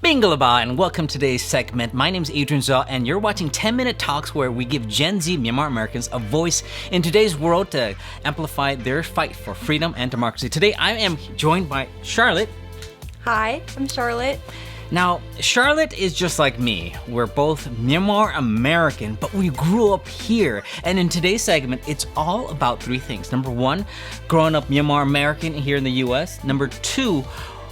Bingalaba, and welcome to today's segment. My name is Adrian Zhao, and you're watching 10-Minute Talks where we give Gen Z Myanmar Americans a voice in today's world to amplify their fight for freedom and democracy. Today, I am joined by Charlotte. Hi, I'm Charlotte. Now, Charlotte is just like me. We're both Myanmar American, but we grew up here. And in today's segment, it's all about three things. Number one, growing up Myanmar American here in the US. Number two,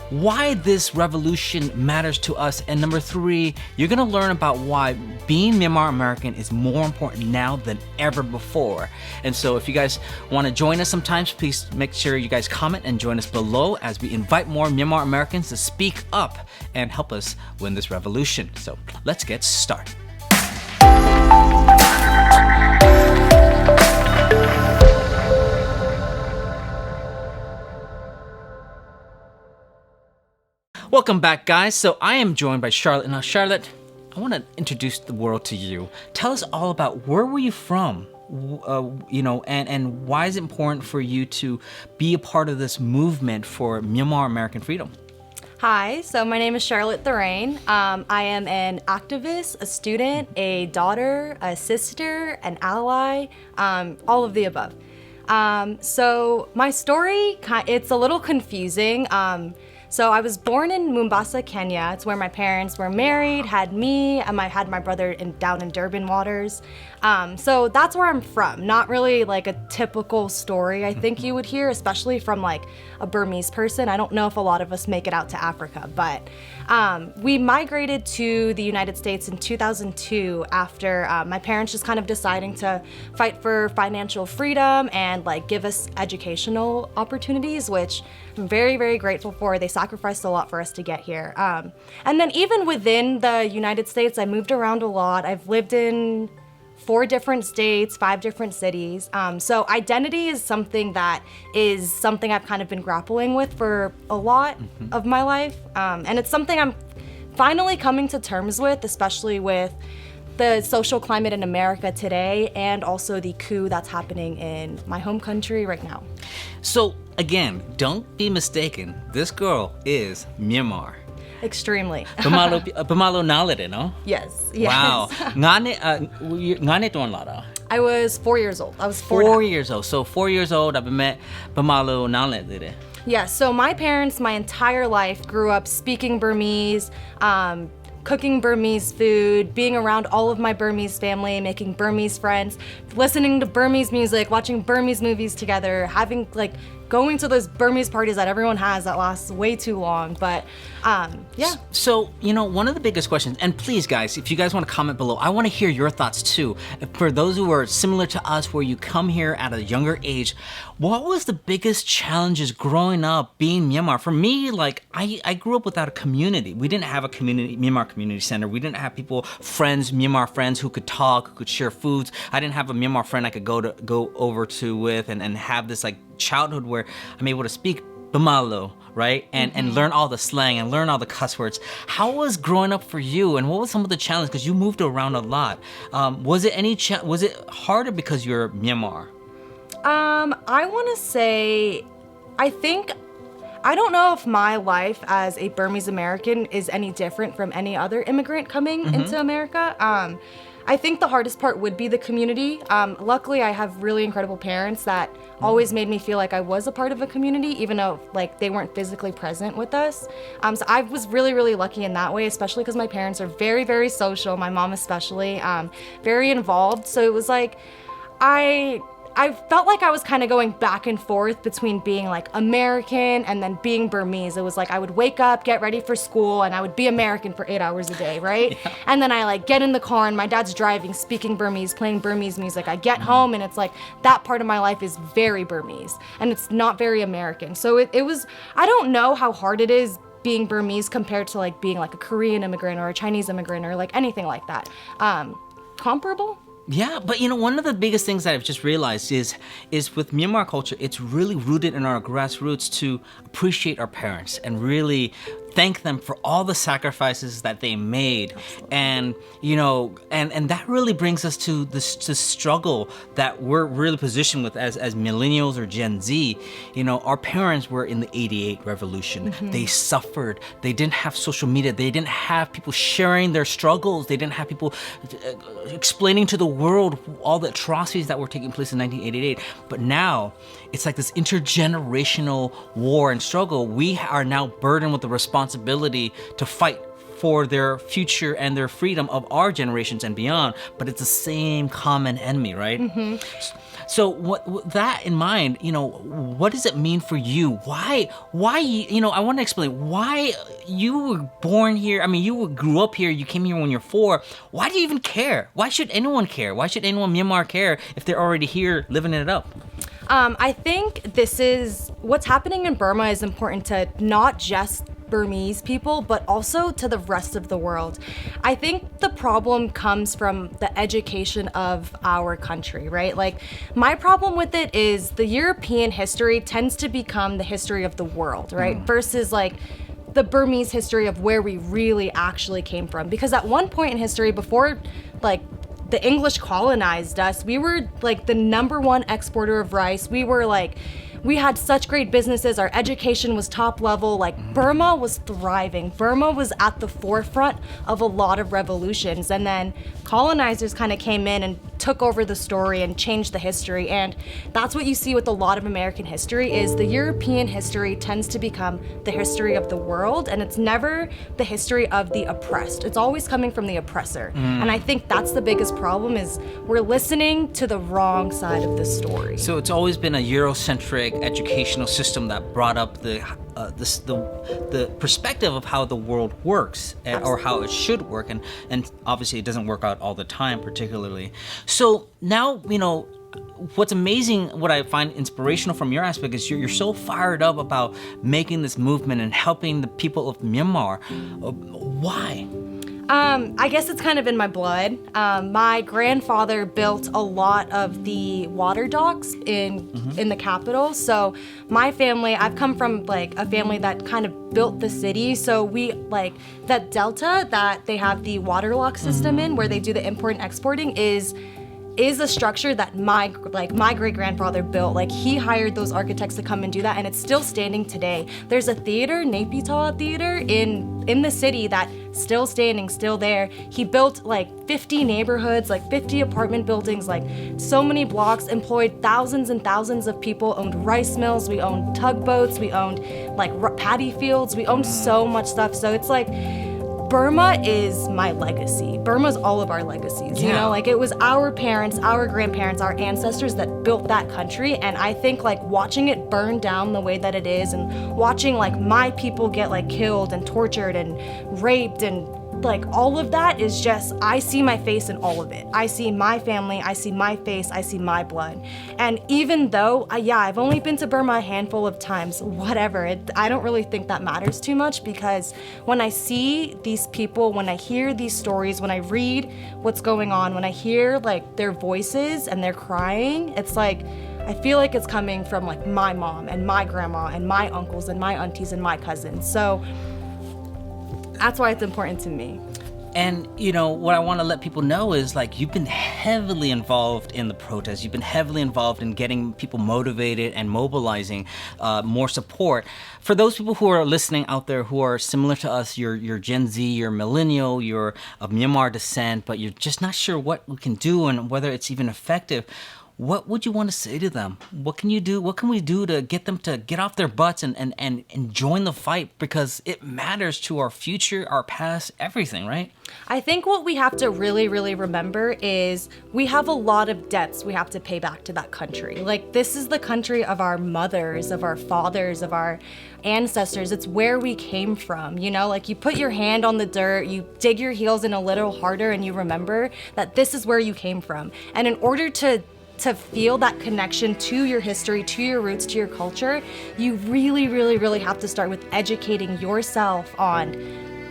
why this revolution matters to us. And number three, you're gonna learn about why being Myanmar American is more important now than ever before. And so if you guys wanna join us sometimes, please make sure you guys comment and join us below as we invite more Myanmar Americans to speak up and help us win this revolution. So let's get started. Welcome back, guys. So I am joined by Charlotte. Now, Charlotte, I want to introduce the world to you. Tell us all about where were you from, and why is it important for you to be a part of this movement for Myanmar American freedom? Hi, so my name is Charlotte Thorane. I am an activist, a student, a daughter, a sister, an ally, all of the above. So my story, it's a little confusing. So I was born in Mombasa, Kenya. It's where my parents were married, had me, and I had my brother down in Durban waters. So that's where I'm from. Not really like a typical story I think you would hear, especially from like a Burmese person. I don't know if a lot of us make it out to Africa, but we migrated to the United States in 2002 after my parents just kind of deciding to fight for financial freedom and like give us educational opportunities, which I'm very, very grateful for. They sacrificed a lot for us to get here. And then even within the United States, I moved around a lot. I've lived in 4 different states, 5 different cities. So identity is something I've kind of been grappling with for a lot of my life. And it's something I'm finally coming to terms with, especially with the social climate in America today and also the coup that's happening in my home country right now. So again, don't be mistaken. This girl is Myanmar. Extremely. Pamalo nalade, no? Yes. Wow. Ngane tuan lada. I was 4 years old. I was 4 years old. So 4 years old, I've met Pamalo nalade. Yeah, so my parents, my entire life, grew up speaking Burmese, cooking Burmese food, being around all of my Burmese family, making Burmese friends, listening to Burmese music, watching Burmese movies together, having going to those Burmese parties that everyone has that lasts way too long. But yeah. So, one of the biggest questions, and please guys, if you guys want to comment below, I want to hear your thoughts too. For those who are similar to us, where you come here at a younger age, what was the biggest challenges growing up being Myanmar? For me, I grew up without a community. We didn't have a Myanmar community center. We didn't have Myanmar friends who could talk, who could share foods. I didn't have a Myanmar friend I could go over to with and have this childhood where I'm able to speak Bamalo, right? And learn all the slang and learn all the cuss words. How was growing up for you, and what was some of the challenges? Because you moved around a lot. Was it harder because you're Myanmar? I want to say, I don't know if my life as a Burmese American is any different from any other immigrant coming into America. I think the hardest part would be the community. Luckily, I have really incredible parents that always made me feel like I was a part of a community, even though they weren't physically present with us. So I was really, really lucky in that way, especially because my parents are very, very social, my mom especially, very involved. So it was I felt like I was kind of going back and forth between being American and then being Burmese. It was I would wake up, get ready for school, and I would be American for 8 hours a day, right? Yeah. And then I get in the car and my dad's driving, speaking Burmese, playing Burmese music. I get home and it's that part of my life is very Burmese and it's not very American. So it was, I don't know how hard it is being Burmese compared to being a Korean immigrant or a Chinese immigrant or anything like that. Comparable? Yeah, but one of the biggest things that I've just realized is with Myanmar culture, it's really rooted in our grassroots to appreciate our parents and really thank them for all the sacrifices that they made. And, and that really brings us to this struggle that we're really positioned with as millennials or Gen Z. Our parents were in the 88 revolution. They suffered. They didn't have social media. They didn't have people sharing their struggles. They didn't have people explaining to the world all the atrocities that were taking place in 1988. But now it's like this intergenerational war and struggle. We are now burdened with the responsibility to fight for their future and their freedom of our generations and beyond, but it's the same common enemy, right? So with that in mind, what does it mean for you? Why, I want to explain why you were born here. I mean, you grew up here, you came here when you're 4. Why do you even care? Why should anyone care? Why should anyone in Myanmar care if they're already here living it up? I think this is what's happening in Burma is important to not just Burmese people, but also to the rest of the world. I think the problem comes from the education of our country, right? Like, my problem with it is the European history tends to become the history of the world, right? Versus like the Burmese history of where we really actually came from. Because at one point in history, before like the English colonized us, we were like the #1 exporter of rice. We had such great businesses. Our education was top level. Like, Burma was thriving. Burma was at the forefront of a lot of revolutions. And then colonizers kind of came in and took over the story and changed the history. And that's what you see with a lot of American history is the European history tends to become the history of the world. And it's never the history of the oppressed. It's always coming from the oppressor. And I think that's the biggest problem is we're listening to the wrong side of the story. So it's always been a Eurocentric educational system that brought up the perspective of how the world works or how it should work, and obviously it doesn't work out all the time, particularly. So now what's amazing, what I find inspirational from your aspect is you're so fired up about making this movement and helping the people of Myanmar. Why? I guess it's kind of in my blood. My grandfather built a lot of the water docks in the capital. So my family, I've come from like a family that kind of built the city. So we like that delta that they have the water lock system in where they do the import and exporting is a structure that my great-grandfather built. Like, he hired those architects to come and do that, and it's still standing today. There's a theater, Napita Theater, in the city that still standing, still there. He built like 50 neighborhoods, like 50 apartment buildings, like so many blocks, employed thousands and thousands of people, owned rice mills, we owned tugboats, we owned like paddy fields, we owned so much stuff. So it's like, Burma is my legacy. Burma's all of our legacies, like it was our parents, our grandparents, our ancestors that built that country. And I think like watching it burn down the way that it is and watching like my people get like killed and tortured and raped and like all of that is just, I see my face in all of it. I see my family, I see my face, I see my blood. And even though, I've only been to Burma a handful of times, whatever, I don't really think that matters too much because when I see these people, when I hear these stories, when I read what's going on, when I hear like their voices and they're crying, it's like, I feel like it's coming from like my mom and my grandma and my uncles and my aunties and my cousins. So that's why it's important to me. And, what I want to let people know is, like, you've been heavily involved in the protests. You've been heavily involved in getting people motivated and mobilizing more support. For those people who are listening out there who are similar to us, you're Gen Z, you're millennial, you're of Myanmar descent, but you're just not sure what we can do and whether it's even effective, what would you want to say to them? What can you do? What can we do to get them to get off their butts and join the fight? Because it matters to our future, our past, everything, right? I think what we have to really, really remember is we have a lot of debts we have to pay back to that country. Like, this is the country of our mothers, of our fathers, of our ancestors. It's where we came from, like you put your hand on the dirt, you dig your heels in a little harder and you remember that this is where you came from. And in order to feel that connection to your history, to your roots, to your culture, you really, really, really have to start with educating yourself on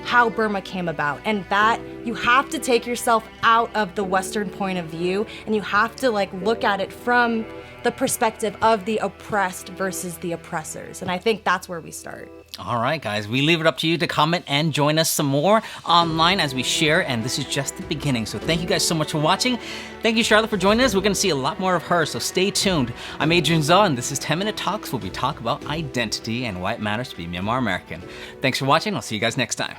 how Burma came about. And that you have to take yourself out of the Western point of view and you have to like look at it from the perspective of the oppressed versus the oppressors. And I think that's where we start. All right, guys, we leave it up to you to comment and join us some more online as we share, and this is just the beginning. So thank you guys so much for watching. Thank you, Charlotte, for joining us. We're going to see a lot more of her, so stay tuned. I'm Adrian Zaw, and this is 10 Minute Talks, where we talk about identity and why it matters to be Myanmar American. Thanks for watching. I'll see you guys next time.